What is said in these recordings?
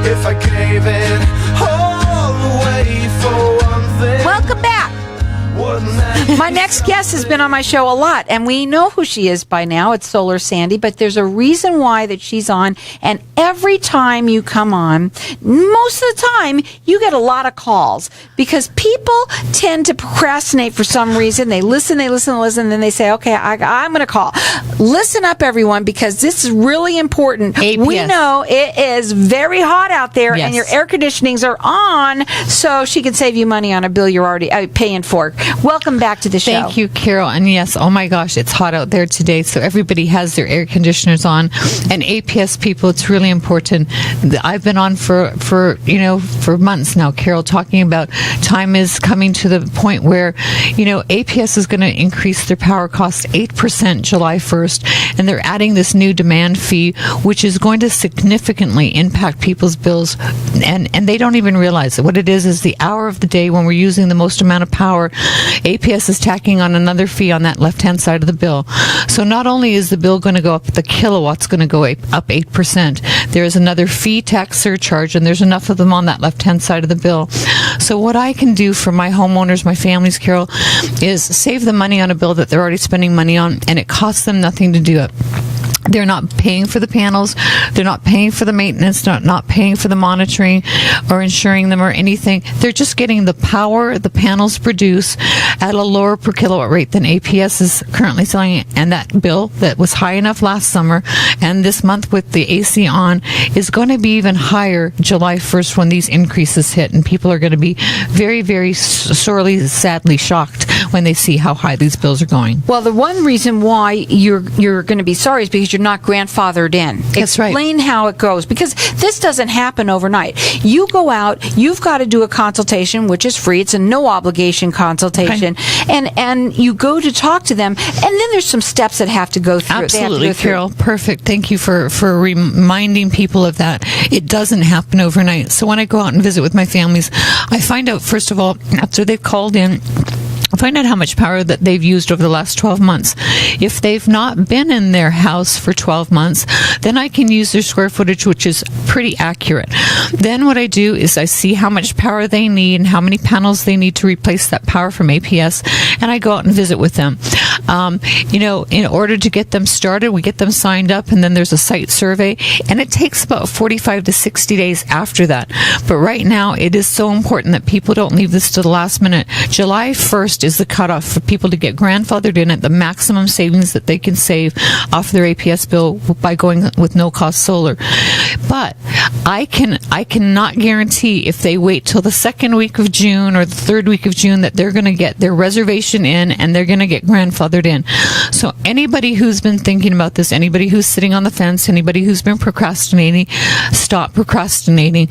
if I gave it all away for one thing. Welcome back. My next guest has been on my show a lot, and we know who she is by now. It's Solar Sandy, but there's a reason why that she's on, and every time you come on, most of the time, you get a lot of calls because people tend to procrastinate for some reason. They listen, and then they say, okay, I'm going to call. Listen up, everyone, because this is really important. APS. We know it is very hot out there, Yes. and your air conditionings are on, so she can save you money on a bill you're already paying for. Welcome back to the show. Thank you, Carol. And yes, oh my gosh, it's hot out there today, so everybody has their air conditioners on. And APS people, it's really important. I've been on for months now, Carol, talking about time is coming to the point where, APS is going to increase their power costs 8% July 1st, and they're adding this new demand fee, which is going to significantly impact people's bills, and they don't even realize it. What it is the hour of the day when we're using the most amount of power, APS is tacking on another fee on that left-hand side of the bill. So not only is the bill going to go up, the kilowatt's going to go up 8%. There is another fee tax surcharge, and there's enough of them on that left-hand side of the bill. So what I can do for my homeowners, my families, Carol, is save the money on a bill that they're already spending money on, and it costs them nothing to do it. They're not paying for the panels. They're not paying for the maintenance, not paying for the monitoring or insuring them or anything. They're just getting the power the panels produce at a lower per kilowatt rate than APS is currently selling it. And that bill that was high enough last summer and this month with the AC on is going to be even higher July 1st when these increases hit. And people are going to be very, very sorely, sadly shocked when they see how high these bills are going. Well, the one reason why you're going to be sorry is because you're not grandfathered in. That's right. Explain how it goes, because this doesn't happen overnight. You go out, you've got to do a consultation, which is free. It's a no obligation consultation, and you go to talk to them, and then there's some steps that have to go through. Absolutely, Carol. Perfect. Thank you for reminding people of that. It doesn't happen overnight. So when I go out and visit with my families, I find out, first of all, after they've called in, find out how much power that they've used over the last 12 months. If they've not been in their house for 12 months, then I can use their square footage, which is pretty accurate. Then what I do is I see how much power they need and how many panels they need to replace that power from APS, and I go out and visit with them. In order to get them started, we get them signed up, and then there's a site survey, and it takes about 45 to 60 days after that. But right now, it is so important that people don't leave this to the last minute. July 1st is the cutoff for people to get grandfathered in at the maximum savings that they can save off their APS bill by going with no-cost solar. But I cannot guarantee if they wait till the second week of June or the third week of June that they're going to get their reservation in and they're going to get grandfathered in. So anybody who's been thinking about this, anybody who's sitting on the fence, anybody who's been procrastinating, stop procrastinating.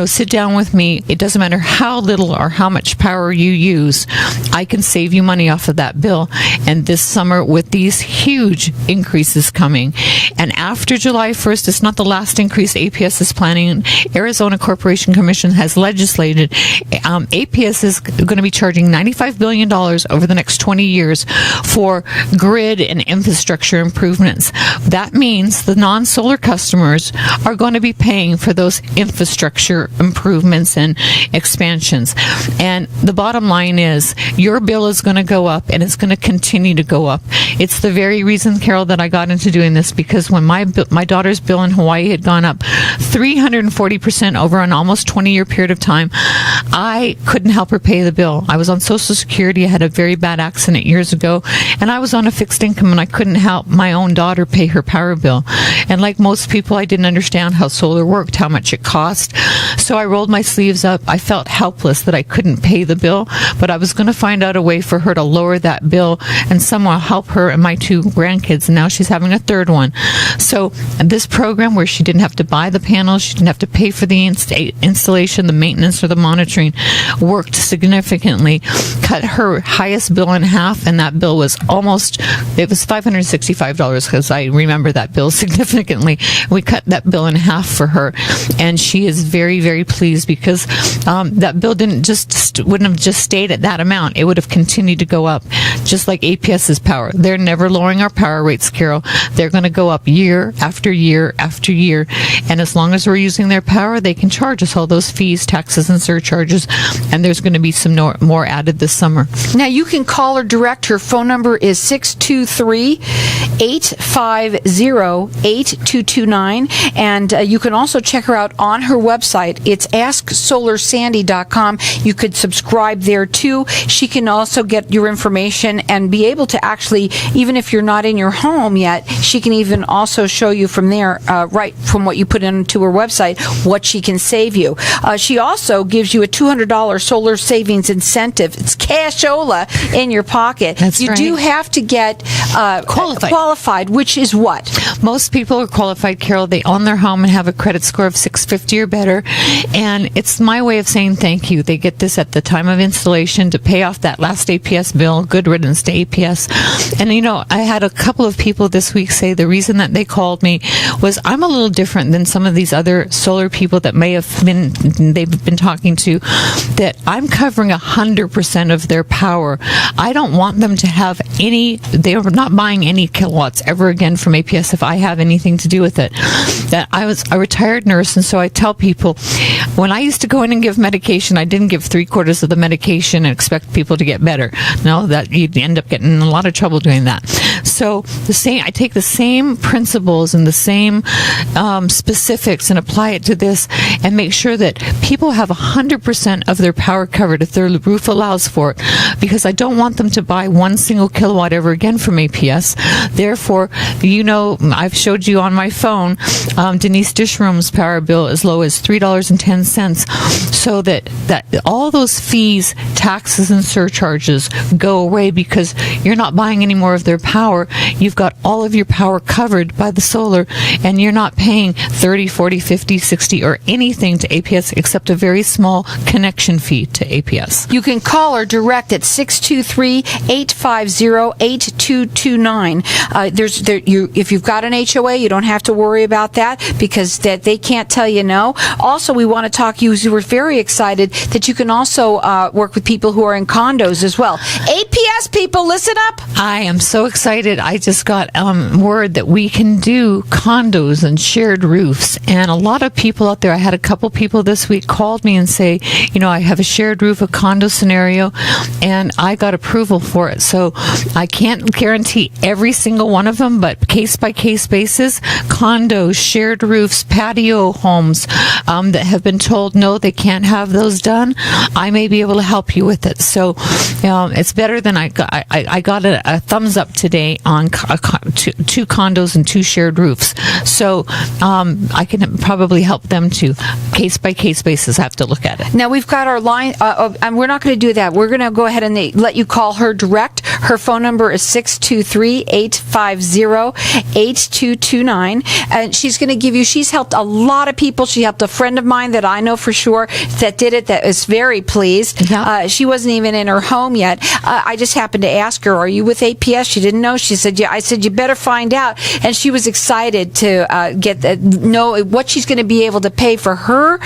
Sit down with me. It doesn't matter how little or how much power you use. I can save you money off of that bill. And this summer, with these huge increases coming, and after July 1st, it's not the last increase APS is planning. Arizona Corporation Commission has legislated APS is going to be charging $95 billion over the next 20 years for grid and infrastructure improvements. That means the non-solar customers are going to be paying for those infrastructure improvements and expansions. And the bottom line is your bill is going to go up, and it's going to continue to go up. It's the very reason, Carol, that I got into doing this, because when my daughter's bill in Hawaii had gone up 340% over an almost 20-year period of time, I couldn't help her pay the bill. I was on Social Security. I had a very bad accident years ago, and I was on a fixed income, and I couldn't help my own daughter pay her power bill. And like most people, I didn't understand how solar worked, how much it cost. So I rolled my sleeves up. I felt helpless that I couldn't pay the bill, but I was going to find out a way for her to lower that bill and somehow help her and my two grandkids. And now she's having a third one. So this program where she didn't have to buy the panels, she didn't have to pay for the installation, the maintenance, or the monitoring, monitoring worked significantly, cut her highest bill in half, and that bill was it was $565 because I remember that bill significantly. We cut that bill in half for her, and she is very, very pleased because that bill wouldn't have just stayed at that amount. It would have continued to go up, just like APS's power. They're never lowering our power rates, Carol. They're going to go up year after year after year, and as long as we're using their power, they can charge us all those fees, taxes, and surcharges, and there's going to be some more added this summer. Now, you can call her direct. Her phone number is 623-850-8229, and you can also check her out on her website. It's AskSolarSandy.com. You could subscribe there, too. She can also get your information and be able to actually, even if you're not in your home yet, she can even also show you from there, right from what you put into her website, what she can save you. She also gives you a $200 solar savings incentive. It's cashola in your pocket. That's you right. do have to get qualified, which is what? Most people are qualified, Carol. They own their home and have a credit score of 650 or better, and it's my way of saying thank you. They get this at the time of installation to pay off that last APS bill. Good riddance to APS. And I had a couple of people this week say the reason that they called me was I'm a little different than some of these other solar people that they've been talking to, that I'm covering 100% of their power. I don't want them to have they're not buying any kilowatts ever again from APS if I have anything to do with it. That I was a retired nurse, and so I tell people, when I used to go in and give medication, I didn't give 3/4 of the medication and expect people to get better. No, that you'd end up getting in a lot of trouble doing that. So I take the same principles and the same specifics and apply it to this and make sure that people have 100% of their power covered if their roof allows for it, because I don't want them to buy one single kilowatt ever again from APS. Therefore, I've showed you on my phone Denise Dishroom's power bill as low as $3.10, so that all those fees, taxes, and surcharges go away because you're not buying any more of their power. You've got all of your power covered by the solar, and you're not paying 30, 40, 50, 60 or anything to APS except a very small connection fee to APS. You can call her direct at 623-850-8229. If you've got an HOA, you don't have to worry about that because they can't tell you no. Also, we want to talk to you. We're very excited that you can also work with people who are in condos as well. APS people, listen up. I am so excited. I just got word that we can do condos and shared roofs. And a lot of people out there, I had a couple people this week called me and say, I have a shared roof, a condo scenario, and I got approval for it. So I can't guarantee every single one of them, but case by case basis, condos, shared roofs, patio homes that have been told no, they can't have those done, I may be able to help you with it. So it's better than I got a thumbs up today on two condos and 2 shared roofs. So I can probably help them too. Case by case basis, I have to look at it. Now we've got our line, and we're not going to do that. We're going to go ahead and let you call her direct. Her phone number is 623-850-8229, and she's going to give you. She's helped a lot of people. She helped a friend of mine that I know for sure that did it. That is very pleased. Yeah. She wasn't even in her home yet. I just happened to ask her, "Are you with APS?" She didn't know. She said, "Yeah." I said, "You better find out." And she was excited to know what she's going to be able to pay for her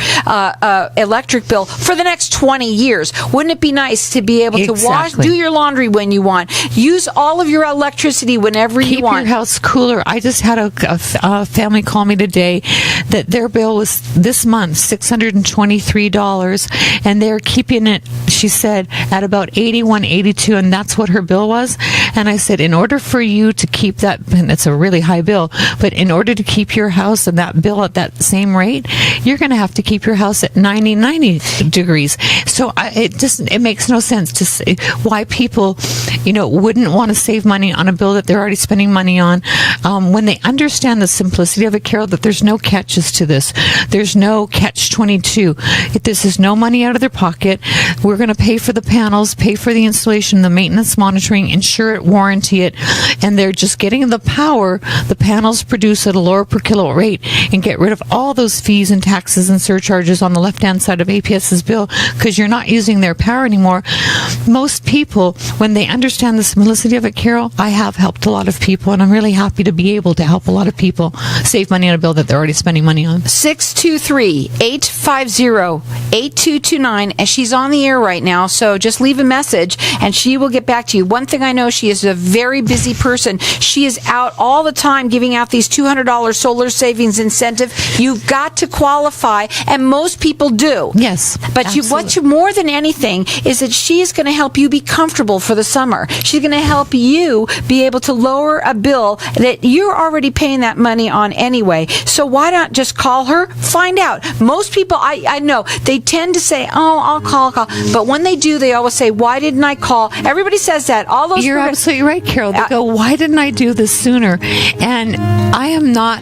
electric bill for the next 20 years. Wouldn't it be nice to be able to wash, do your laundry when you want, use all of your electricity whenever you want? Keep your house cooler. I just had a family call me today that their bill was this month $623, and they're keeping it, she said, at about 81, 82, and that's what her bill was. And I said, in order for you to keep that, and it's a really high bill, but in order to keep your house and that bill at that same rate, you're going to have to keep your house at 90 degrees. So it makes no sense to say why people wouldn't want to save money on a bill that they're already spending money on. When they understand the simplicity of it, Carol, that there's no catches to this. There's no catch-22. This is no money out of their pocket. We're going to pay for the panels, pay for the installation, the maintenance monitoring, insure it, warranty it, and they're just getting the power the panels produce at a lower per kilowatt rate and get rid of all those fees and taxes and surcharges on the left-hand side of APS's bill because you're not using their power anymore. Most people, when they understand the simplicity of it, Carol, I have helped a lot of people, and I'm really happy to be able to help a lot of people save money on a bill that they're already spending money on. 623-850-8229, and she's on the air right now, so just leave a message and she will get back to you. One thing I know, she is a very busy person. She is out all the time giving out these $200 solar savings incentive. You've got to qualify, and most people do. Yes, but what you more than anything is that she is going to help you be comfortable for the summer. She's going to help you be able to lower a bill that you're already paying that money on anyway. So why not just call her? Find out. Most people, I know, they tend to say, oh, I'll call. But when they do, they always say, why didn't I call? Everybody says that. All those. You're absolutely right, Carol. They go, why didn't I do this sooner? And I am not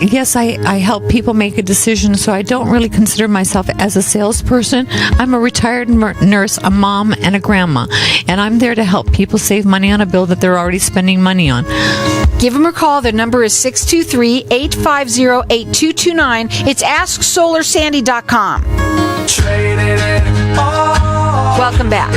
yes, I help people make a decision, so I don't really consider myself as a salesperson. I'm a retired nurse, a mom, and a grandma, and I'm there to help people save money on a bill that they're already spending money on. Give them a call. Their number is 623-850-8229. It's AskSolarSandy.com. Welcome back.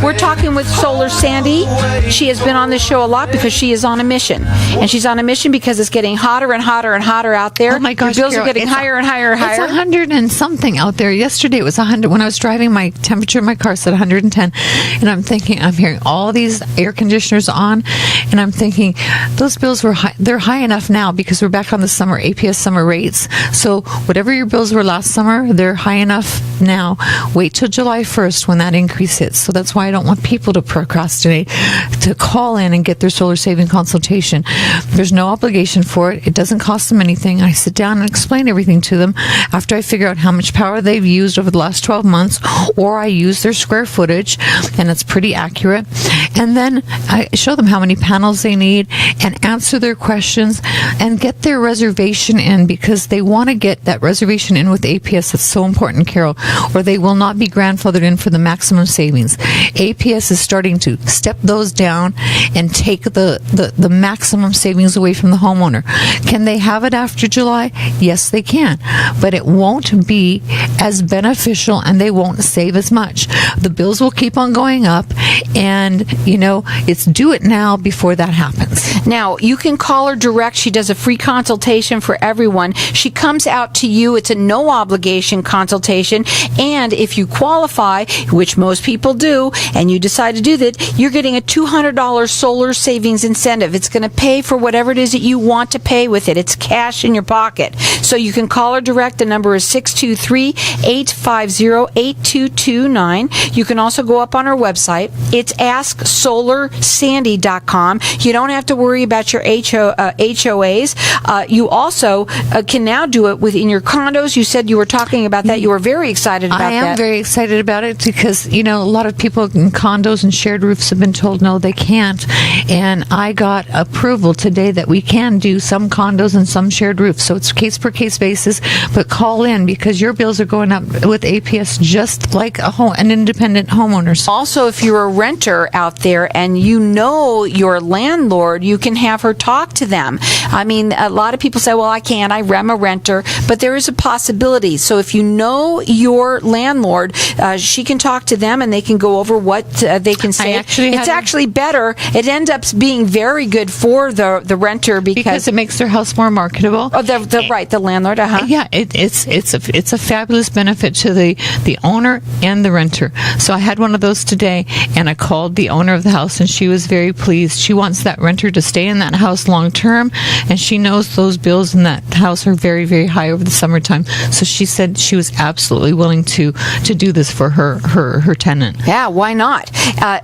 We're talking with Solar Sandy. She has been on this show a lot because she is on a mission. And she's on a mission because it's getting hotter and hotter and hotter out there. Oh my gosh, your bills Carol, are getting higher and higher and higher. It's 100 and something out there. Yesterday it was 100. When I was driving, my temperature in my car said 110. And I'm thinking, I'm hearing all these air conditioners on. And I'm thinking, those bills were high. They're high enough now because we're back on the summer APS summer rates. So whatever your bills were last summer, they're high enough now. Wait till July 1st when that increase hits. So that's why I don't want people to procrastinate, to call in and get their solar saving consultation. There's no obligation for it. It doesn't cost them anything. I sit down and explain everything to them after I figure out how much power they've used over the last 12 months, or I use their square footage, and it's pretty accurate. And then I show them how many panels they need and answer their questions and get their reservation in, because they want to get that reservation in with APS. That's so important, Carol, or they will not be grandfathered in for the maximum savings. APS is starting to step those down and take the maximum savings away from the homeowner. Can they have it after July? Yes, they can, but it won't be as beneficial and they won't save as much. The bills will keep on going up, and it's do it now before that happens. Now, you can call her direct. She does a free consultation for everyone. She comes out to you. It's a no obligation consultation, and if you qualify, which most people do, and you decide to do that, you're getting a $200 solar savings incentive. It's going to pay for whatever it is that you want to pay with it. It's cash in your pocket. So you can call her direct. The number is 623-850-8229. You can also go up on her website. It's AskSolarSandy.com. You don't have to worry about your HOAs. You also can now do it within your condos. You said you were talking about that. You were very excited about that. I am very excited about it because, a lot of people in condos and shared roofs have been told no, they can't. And I got approval today that we can do some condos and some shared roofs. So it's case per case basis, but call in because your bills are going up with APS just like an independent homeowner. Also, if you're a renter out there and you know your landlord, you can have her talk to them. I mean, a lot of people say, well, I can't. I'm a renter. But there is a possibility. So if you know your landlord, she can talk to them and they can go over what they can say. It's actually better. It ends up being very good for the renter because it makes their house more marketable. Oh, the landlord. Yeah, it's a fabulous benefit to the owner and the renter. So I had one of those today, and I called the owner of the house, and she was very pleased. She wants that renter to stay in that house long term, and she knows those bills in that house are very, very high over the summertime. So she said she was absolutely willing to do this for her her tenant. Yeah, why not?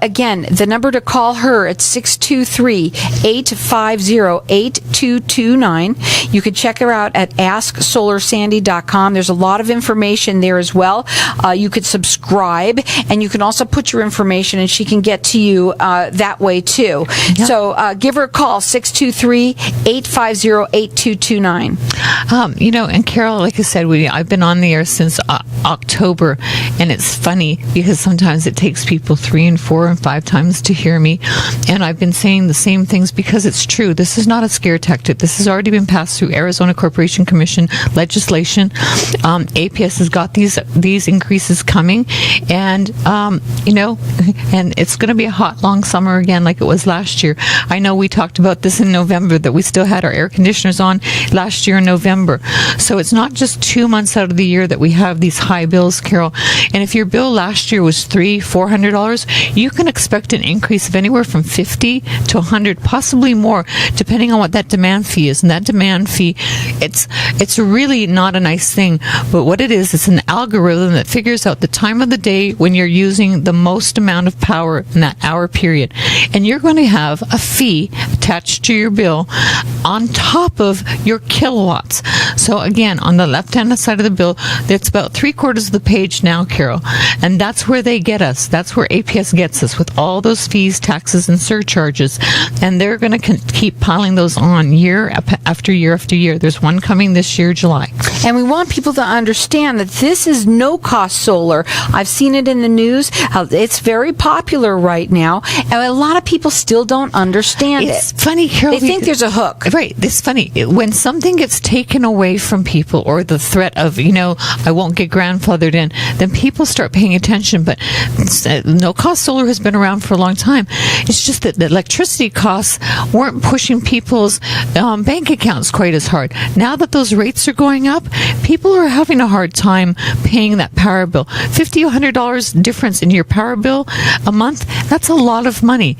Again, the number to call her at 623-850-8229. You can check her out at AskSolarSandy.com. There's a lot of information there as well. You could subscribe, and you can also put your information, and she can get to you that way too. Yeah. So give her a call, 623-850-8229. And Carol, like I said, I've been on the air since October, and it's funny because sometimes it takes people 3 and 4 and 5 times to hear me, and I've been saying the same things because it's true. This is not a scare tactic. This has already been passed through Arizona Corporation Commission legislation. APS has got these increases coming, and and it's going to be a hot, long summer again like it was last year. I know we talked about this in November, that we still had our air conditioners on last year in November. So it's not just 2 months out of the year that we have these high bills, Carol. And if your bill last year was $300-400, you can expect an increase of anywhere from $50 to $100, possibly more, depending on what that demand fee is. And that demand fee, it's really not a nice thing. But what it is, it's an algorithm that figures out the time of the day when you're using the most amount of power in that hour period. And you're going to have a fee attached to your bill on top of your kilowatts. So again, on the left-hand side of the bill, it's about 3/4 of the page now, Carol. And that's where they get us. That's where APS gets us, with all those fees, taxes, and surcharges. And they're going to keep piling those on year after year after year. There's one coming this year, July. And we want people to understand that this is no-cost solar. I've seen it in the news. It's very popular right now. And a lot of people still don't understand It's it. funny, Carol. They think there's a hook. Right. It's funny. When something gets taken away from people, or the threat of, I won't get grandfathered in, then people start paying attention. But no-cost solar has been around for a long time. It's just that the electricity costs weren't pushing people's bank accounts quite as hard. Now that those rates are going up, people are having a hard time paying that power bill. $50, $100 difference in your power bill a month, that's a lot of money.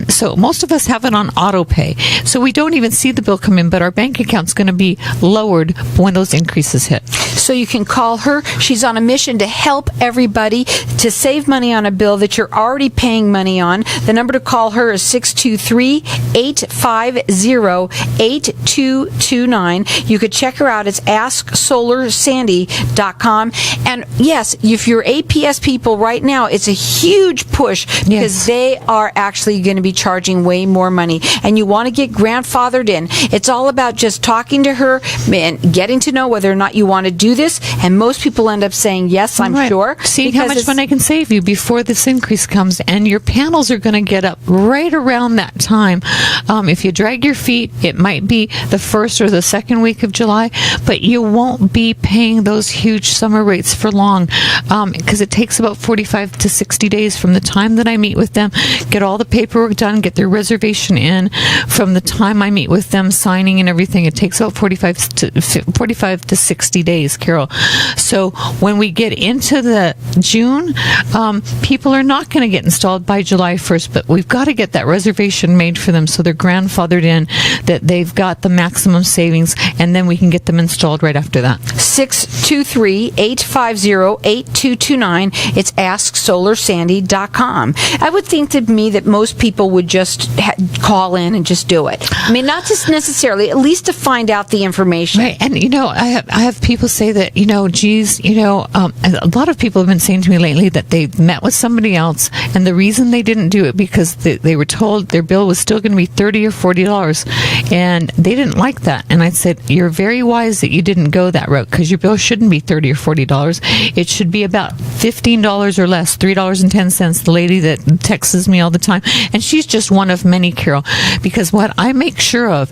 So most of us have it on auto pay. So we don't even see the bill come in, but our bank account's going to be lowered when those increases hit. So you can call her. She's on a mission to help everybody to save money on a bill that you're already paying money on. The number to call her is 623-850-8229. You could check her out. It's AskSolarSandy.com. And yes, if you're APS people right now, it's a huge push because they are actually going to be charging way more money. And you want to get grandfathered in. It's all about just talking to her and getting to know whether or not you want to do this. And most people end up saying yes, I'm sure. Seeing how much money I can save you before this increase comes. And your panels are going to get up right around that time. If you drag your feet, it might be the first or the second week of July, but you won't be paying those huge summer rates for long, because it takes about 45 to 60 days from the time that I meet with them, get all the paperwork done, get their reservation in. From the time I meet with them, signing and everything, it takes about 45 to 60 days, Carol. So when we get into the June, people are not going to get installed by July 1st, but we've got to get that reservation made for them so they're grandfathered in, that they've got the maximum savings, and then we can get them installed right after that. 623-850-8229. It's AskSolarSandy.com. I would think to me that most people would just call in and just do it. I mean, not just necessarily, at least to find out the information. Right. And, I have people say that, geez, a lot of people have been saying to me lately that they met with somebody else, and the reason they didn't do it because they were told their bill was still going to be $30 or $40, and they didn't like that. And I said, you're very wise that you didn't go that route, because your bill shouldn't be $30 or $40. It should be about $15 or less, $3.10. The lady that texts me all the time, and she's just one of many, Carol, because what I make sure of,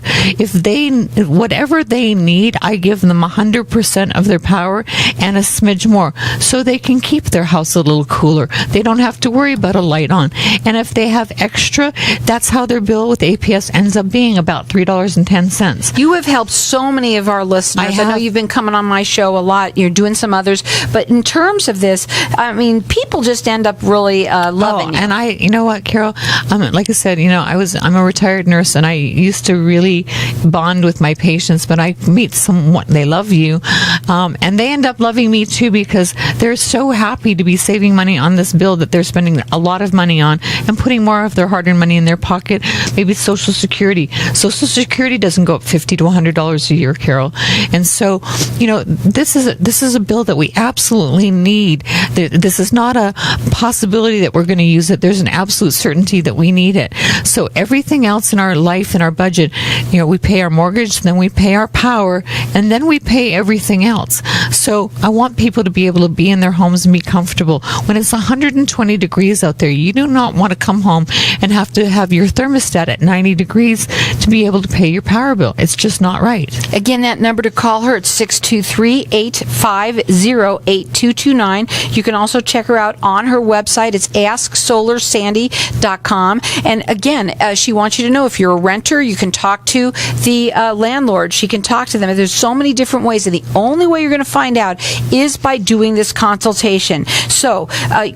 whatever they need, I give them 100% of their power and a smidge more, so they can keep their house a little cooler. They don't have to worry about a light on. And if they have extra, that's how their bill with APS ends up being about $3.10. You have helped so many of our listeners. I know you've been coming on my show a lot. You're doing some others. But in terms of this, I mean, people just end up really loving you. And you know what, Carol? Like I said, I'm a retired nurse, and I used to really bond with my patients, but I meet someone, they love you, And they end up loving me too because they're so happy to be saving money on this bill that they're spending a lot of money on and putting more of their hard-earned money in their pocket. Maybe Social Security. Social Security doesn't go up $50 to $100 a year, Carol. And so, this is a bill that we absolutely need. This is not a possibility that we're going to use it. There's an absolute certainty that we need it. So everything else in our life, in our budget, we pay our mortgage, then we pay our power, and then we pay everything else. So I want people to be able to be in their homes and be comfortable. When it's 120 degrees out there, you do not want to come home and have to have your thermostat at 90 degrees to be able to pay your power bill. It's just not right. Again, that number to call her, it's 623-850-8229. You can also check her out on her website. It's AskSolarSandy.com. And again, she wants you to know if you're a renter, you can talk to the landlord. She can talk to them. There's so many different ways, and the only way you're going to find out is by doing this consultation. So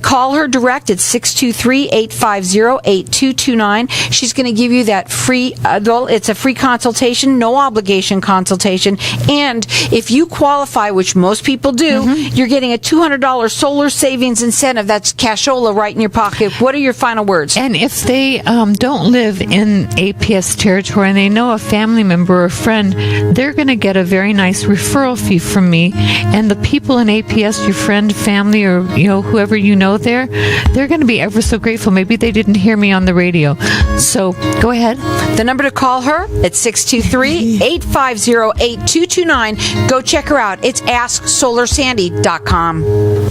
call her direct at 623-850-8229. She's going to give you that free, it's a free consultation, no obligation consultation. And if you qualify, which most people do, you're getting a $200 solar savings incentive. That's cashola right in your pocket. What are your final words? And if they don't live in APS territory and they know a family member or a friend, they're going to get a very nice referral fee from me. And the people in APS, your friend, family, or whoever there, they're going to be ever so grateful. Maybe they didn't hear me on the radio. So go ahead. The number to call her at 623-850-8229. Go check her out. It's AskSolarSandy.com.